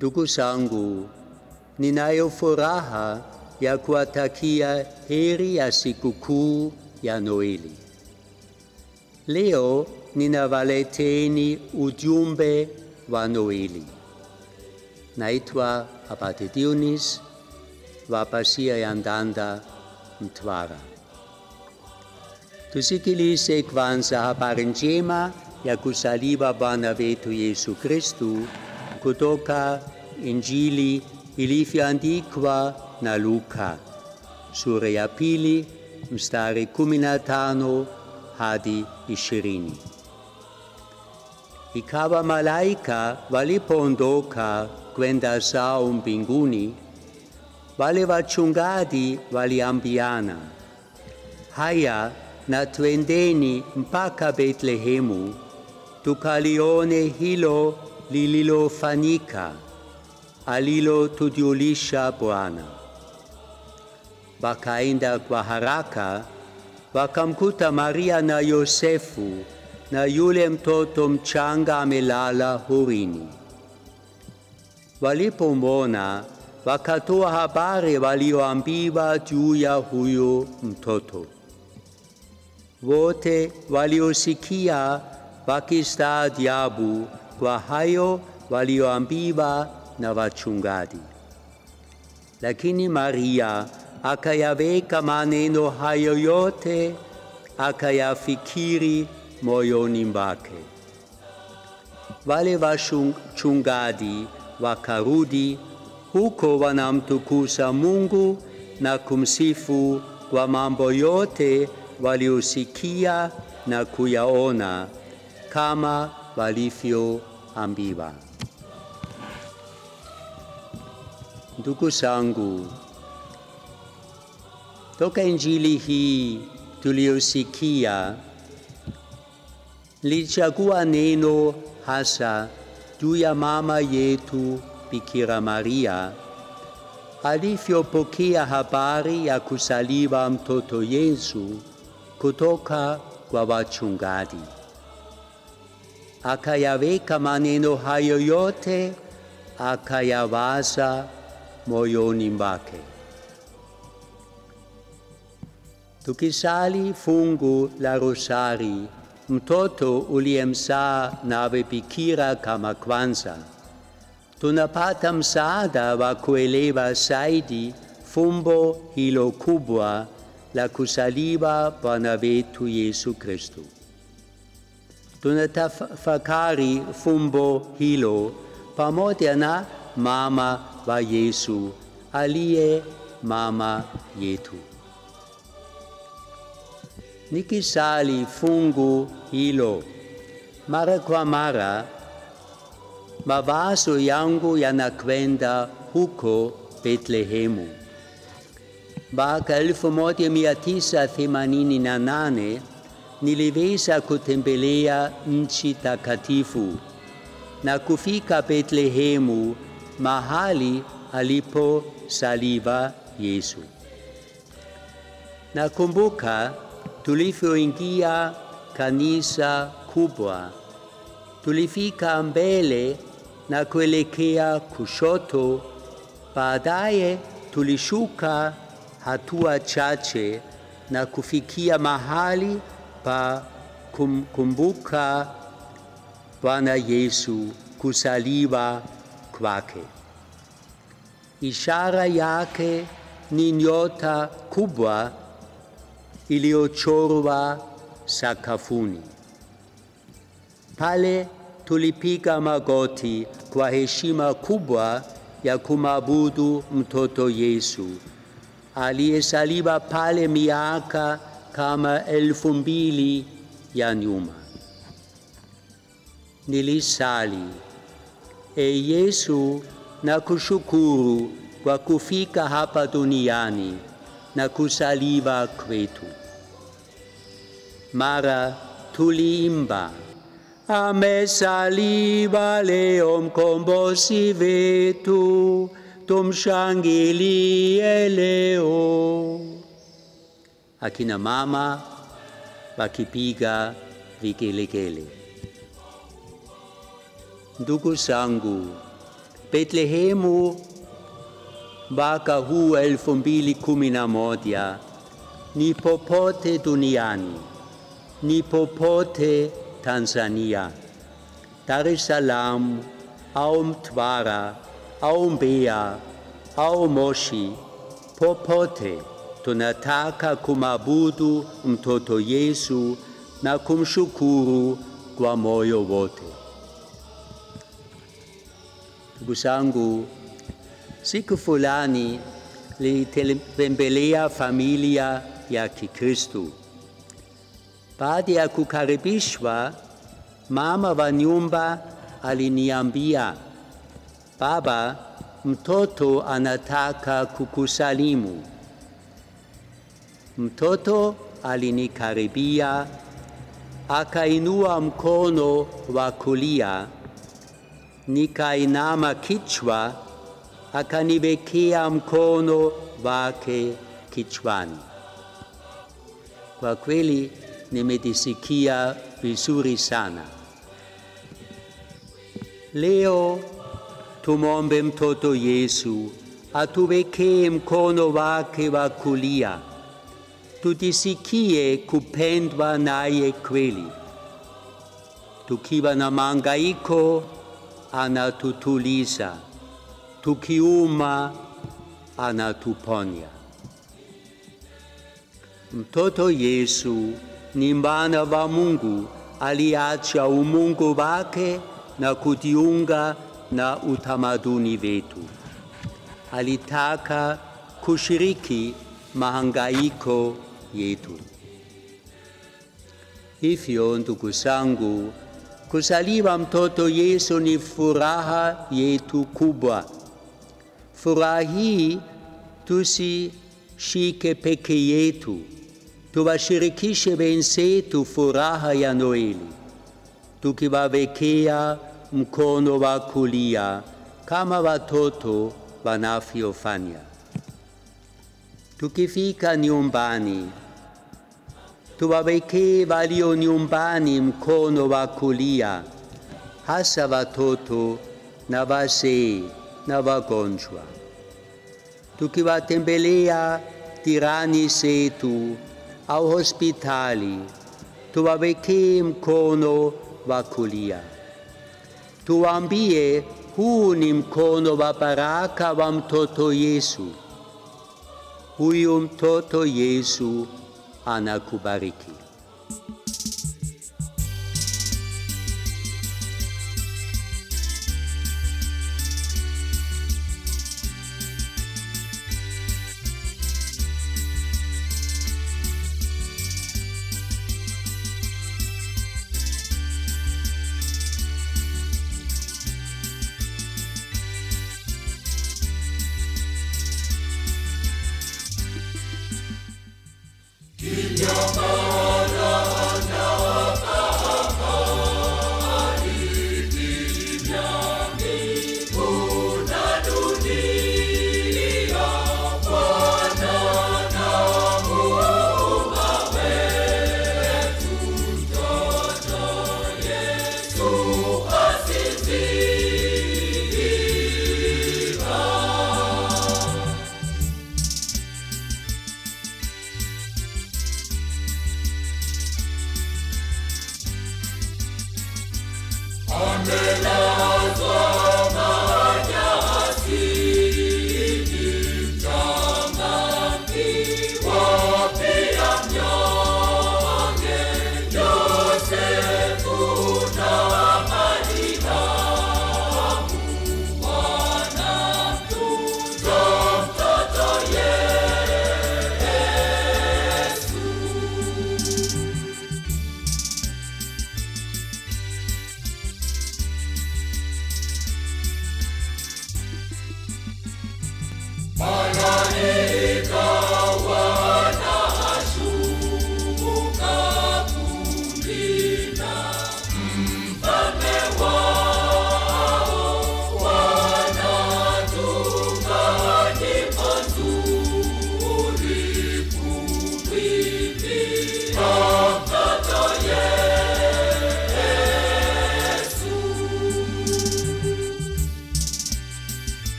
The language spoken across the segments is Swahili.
Ndugu zangu, ninayo furaha ya kuwatakia heri ya sikukuu ya Noeli. Leo ninawaleteni ujumbe wa Noeli. Naitwa Abate Dionis wa Pasia ya Ndanda, Mtwara. Tusikilize kwanza habari njema ya kuzaliwa Bwana wetu Yesu Kristu kutoka Injili ilivyoandikwa na Luka, sura ya 2, mstari 15 hadi 20. Ikawa malaika walipoondoka kwenda zao mbinguni, wale wachungaji waliambiana, haya na twendeni mpaka Betlehemu, tukalione hilo lililofanyika, alilotujulisha Bwana. Wakaenda kwa haraka, wakamkuta Maria na Yosefu na yule mtoto mchanga amelala horini. Walipomwona, wakatoa habari walioambiwa juu ya huyo mtoto. Wote waliosikia wakistaajabu kwa hayo walioambiwa na wachungaji. Lakini Maria akayaweka maneno hayo yote, akayafikiri moyoni mwake. Wale wachungaji wakarudi huko wanamtukuza Mungu na kumsifu kwa mambo yote waliosikia na kuyaona kama walivyoambiwa. Ndugu zangu, toka Injili hii tuliyosikia, nilichagua neno hasa juu ya mama yetu Bikira Maria alivyopokea habari ya kuzaliwa mtoto Yesu kutoka kwa wachungaji. Akayaweka maneno hayo yote, akayawaza moyoni mwake. Tukisali fungu la Rosari, mtoto uliyemzaa nawe Bikira kama kwanza, tunapata msaada wa kuelewa zaidi fumbo hilo kubwa la kuzaliwa Bwana wetu Yesu Kristu. Tunatafakari fumbo hilo pamoja na mama wa Yesu aliye mama yetu. Nikisali fungu hilo mara kwa mara, mawazo yangu yanakwenda huko Betlehemu. Mwaka 1988 niliweza kutembelea nchi takatifu na kufika Betlehemu, mahali alipozaliwa Yesu. Nakumbuka tulivyoingia kanisa kubwa, tulifika mbele na kuelekea kushoto. Baadaye tulishuka hatua chache na kufikia mahali pa kumkumbuka Bwana Yesu kuzaliwa kwake. Ishara yake ni nyota kubwa iliyochorwa sakafuni. Pale tulipiga magoti kwa heshima kubwa ya kumwabudu mtoto Yesu aliyezaliwa pale miaka kama 2000 ya nyuma. Nilisali, E Yesu, nakushukuru kwa kufika hapa duniani na kuzaliwa kwetu. Mara tuliimba, amezaliwa leo mkombozi wetu, tumshangilie leo. Akina mama wakipiga vigelegele. Ndugu zangu, Betlehemu waka hu 2011 ni popote duniani, ni popote Tanzania, Dar es Salaam, au Mtwara, au Mbeya, au Moshi, popote tunataka kumabudu mtoto Yesu na kumshukuru kwa moyo wote. Ndugu zangu, siku fulani nilitembelea familia ya Kikristo. Baada ya kukaribishwa, mama wa nyumba aliniambia, "Baba, mtoto anataka kukusalimu." Mtoto alinikaribia, akainua mkono wa kulia, nikainama kichwa, akaniwekea mkono wake kichwani. Kwa kweli nimejisikia vizuri sana. Leo tumombe mtoto Yesu atuwekee mkono wake wa kulia, tujisikie kupendwa naye kweli. Tukiwa na mahangaiko, anatutuliza. Tukiuma, anatuponya. Mtoto Yesu ni mwana wa Mungu, aliacha umungu wake na kujiunga na utamaduni wetu. Alitaka kushiriki mahangaiko yetu. Hivyo ndugu zangu, kuzaliwa mtoto Yesu ni furaha yetu kubwa. Furaha hii tusishike peke yetu, tuwashirikishe wenzetu furaha ya Noeli, tukiwawekea mkono wa kulia kama watoto wanavyofanya. Tukifika nyumbani, tuwawekee walio nyumbani mkono wa kulia, hasa watoto na wazee na wagonjwa. Tukiwatembelea jirani zetu au hospitali, tuwawekee mkono wa kulia. Tuambie, huu ni mkono wa baraka wa mtoto Yesu. Huyu mtoto Yesu anakubariki. Your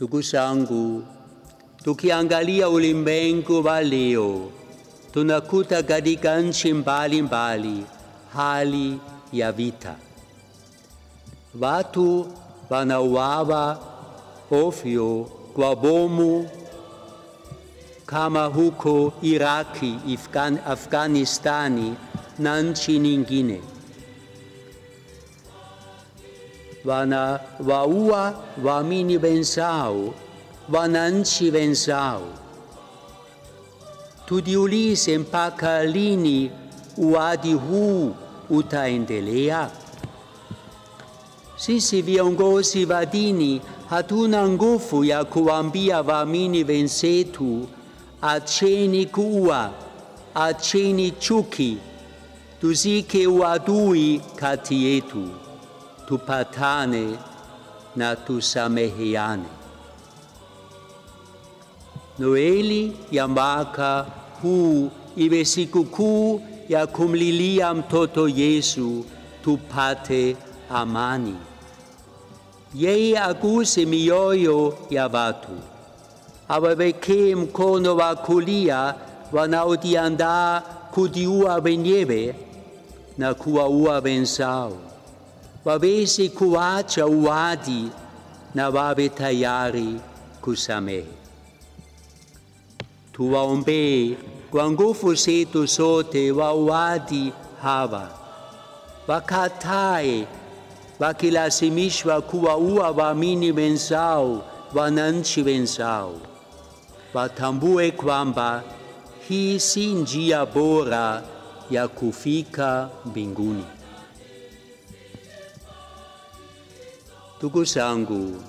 Ndugu zangu, tukiangalia ulimwengu wa leo, tunakuta katika nchi mbalimbali hali ya vita. Watu wanauawa ovyo kwa bomu kama huko Iraki, Afghanistani na nchi nyingine. Wanawaua waamini wenzao, wananchi wenzao. Tujiulize, mpaka lini uasi huu utaendelea? Sisi viongozi wa dini hatuna nguvu ya kuambia waamini wenzetu, acheni kuua, acheni chuki, tuzike uadui kati yetu, tupatane na tusameheane. Noeli ya mwaka huu iwe sikukuu ya kumlilia mtoto Yesu, tupate amani. Yeye aguse mioyo ya watu, awawekee mkono wa kulia wanaojiandaa kujiua wenyewe na kuwaua wenzao, waweze kuacha uasi na wawe tayari kusamehe. Tuwaombee kwa nguvu zetu zote wauaji hawa, wakatae wakilazimishwa kuwaua waamini wenzao, wananchi wenzao. Watambue kwamba hii si njia bora ya kufika mbinguni. Ndugu zangu,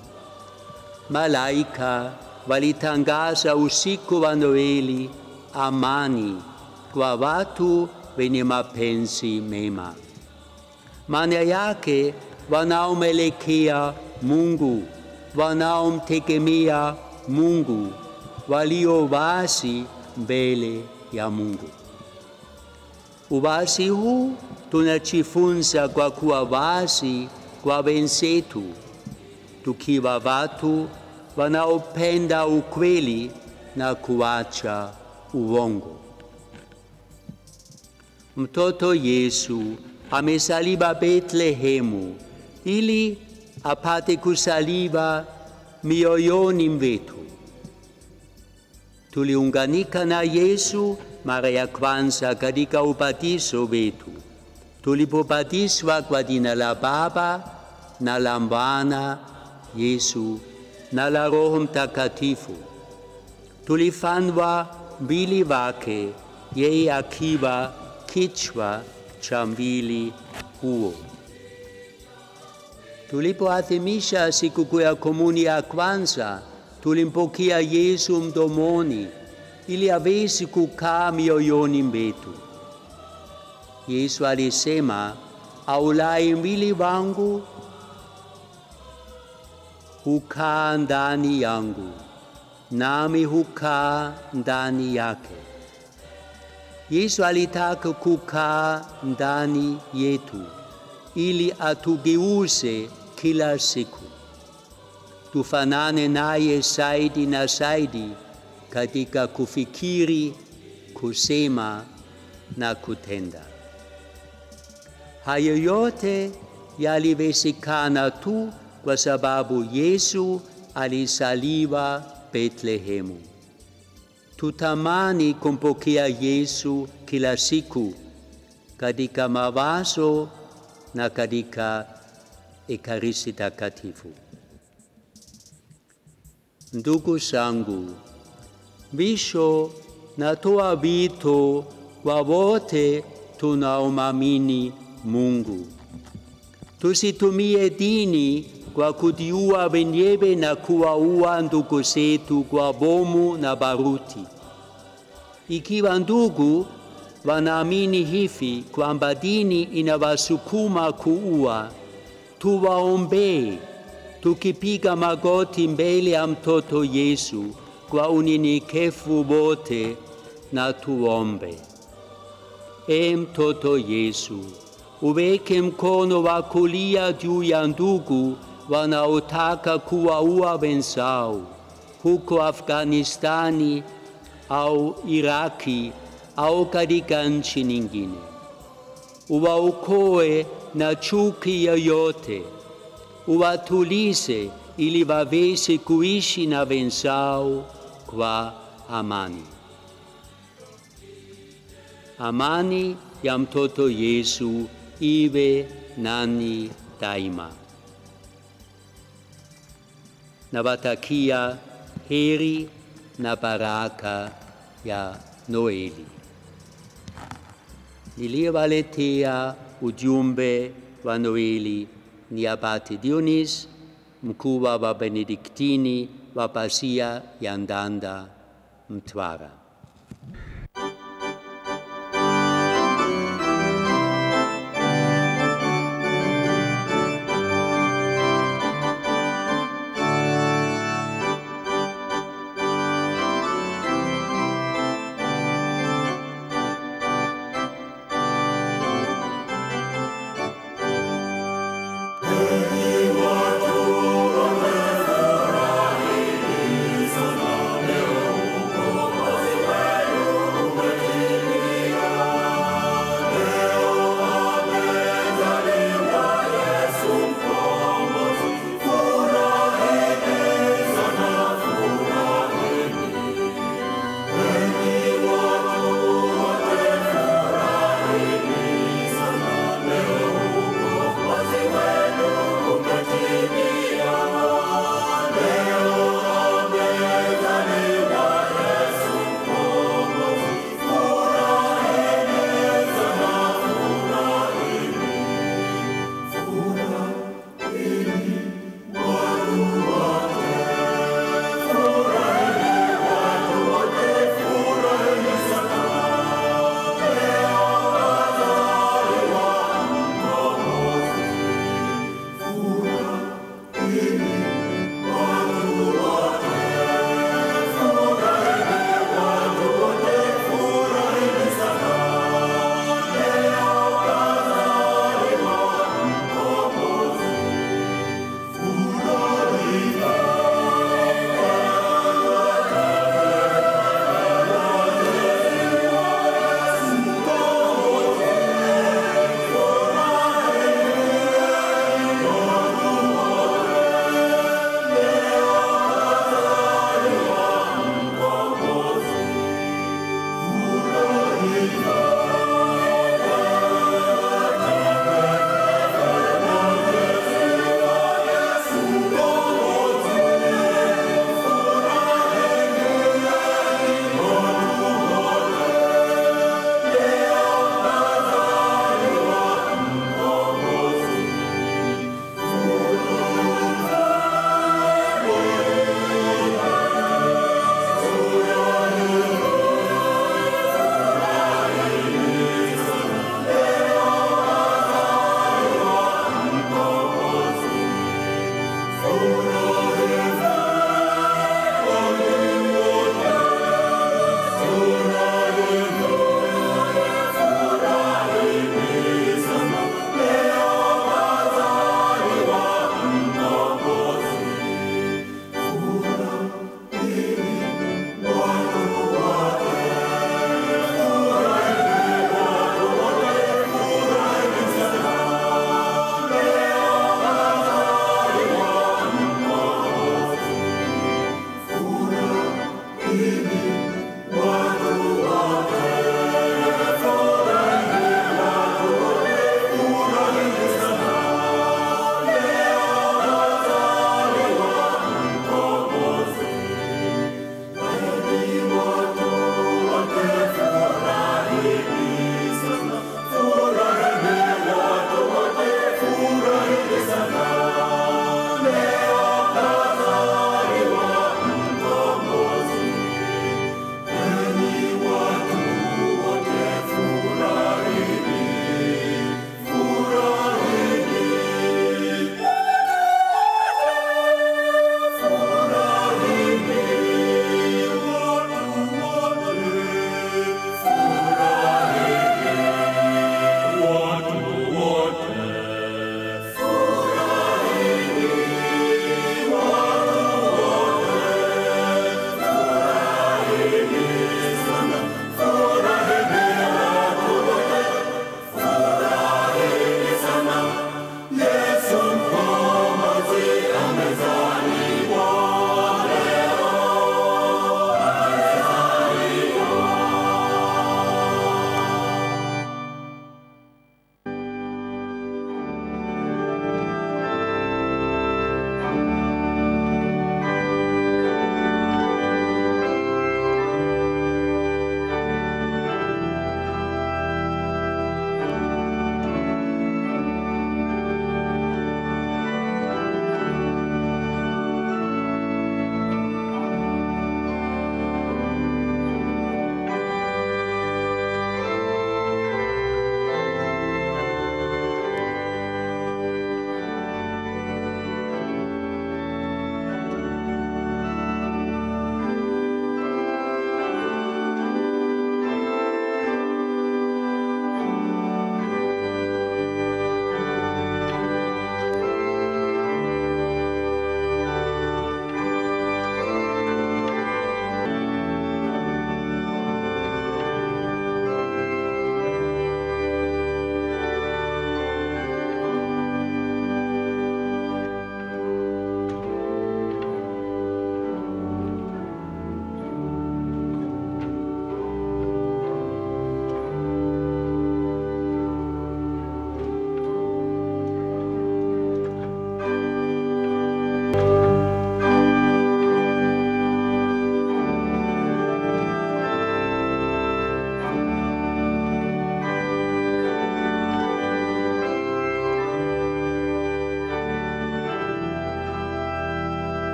malaika walitangaza usiku wa Noeli amani kwa watu wenye mapenzi mema. Maana yake wanaomwelekea Mungu, wanaomtegemea Mungu, walio wazi mbele ya Mungu. Uwazi huu tunajifunza kwa kuwa wazi kwa wenzetu, tukiwa watu wanaopenda ukweli na kuacha uongo. Mtoto Yesu amezaliwa Betlehemu ili apate kuzaliwa mioyoni mwetu. Tuliunganika na Yesu mara ya kwanza katika ubatizo wetu, tulipobatizwa kwa jina la Baba na la Mwana Yesu na la Roho Mtakatifu. Tulifanywa mwili wake, yeye akiwa kichwa cha mwili huo. Tulipoadhimisha sikukuu ya komuni ya kwanza, tulimpokea Yesu mdomoni ili aweze kukaa mioyoni mwetu. Yesu alisema, aulaye mwili wangu hukaa ndani yangu, nami hukaa ndani yake. Yesu alitaka kukaa ndani yetu ili atugeuze kila siku, tufanane naye zaidi na zaidi katika kufikiri, kusema na kutenda. Hayo yote yaliwezekana tu kwa sababu Yesu alizaliwa Betlehemu. Tutamani kumpokea Yesu kila siku katika mawazo na katika Ekaristi Takatifu. Ndugu zangu, mwisho natoa wito kwa wote tunaomwamini Mungu. Tusitumie dini kwa kujiua wenyewe na kuwaua ndugu zetu kwa bomu na baruti. Ikiwa ndugu wanaamini hivi kwamba dini inawasukuma kuua, tuwaombee tukipiga magoti mbele ya mtoto Yesu kwa unyenyekevu wote, na tuombe. Ee mtoto Yesu, uweke mkono wa kulia juu ya ndugu wanaotaka kuwaua wenzao huko Afghanistani au Iraki au katika nchi nyingine. Uwaokoe na chuki yoyote, uwatulize ili waweze kuishi na wenzao kwa amani. Amani ya mtoto Yesu iwe nanyi daima. Nawatakia heri na baraka ya Noeli. Niliyewaletea ujumbe wa Noeli ni Abate Dionis, mkuu wa Benediktini wa Pasia ya Ndanda, Mtwara.